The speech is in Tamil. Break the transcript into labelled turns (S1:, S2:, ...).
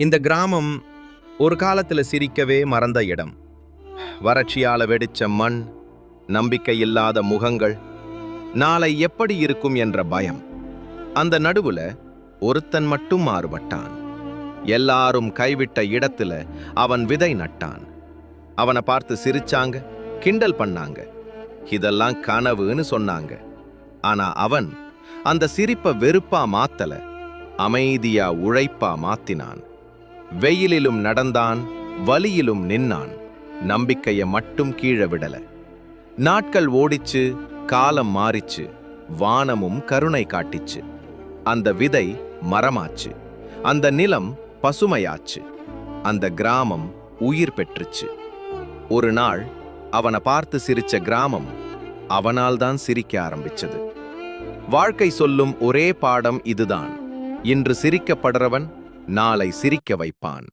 S1: இந்த கிராமம் ஒரு காலத்துல சிரிக்கவே மறந்த இடம். வறட்சியால வெடிச்ச மண், நம்பிக்கையில்லாத முகங்கள், நாளை எப்படி இருக்கும் என்ற பயம். அந்த நடுவுல ஒருத்தன் மட்டும் மாறுபட்டான். எல்லாரும் கைவிட்ட இடத்துல அவன் விதை நட்டான். அவனை பார்த்து சிரிச்சாங்க, கிண்டல் பண்ணாங்க, இதெல்லாம் கனவுன்னு சொன்னாங்க. ஆனா அவன் அந்த சிரிப்ப வெறுப்பா மாத்தல, அமைதியா உழைப்பா மாத்தினான். வெயிலிலும் நடந்தான், வலியிலும் நின்னான், நம்பிக்கைய மட்டும் கீழே விடல. நாட்கள் ஓடிச்சு, காலம் மாறிச்சு, வானமும் கருணை காட்டிச்சு. அந்த விதை மரமாச்சு, அந்த நிலம் பசுமையாச்சு, அந்த கிராமம் உயிர் பெற்றுச்சு. ஒரு நாள் அவனை பார்த்து சிரிச்ச கிராமம் அவனால்தான் சிரிக்க ஆரம்பிச்சது. வாழ்க்கை சொல்லும் ஒரே பாடம் இதுதான்: இன்று சிரிக்கப்படுறவன் நாளை சிரிக்க வைப்பான்.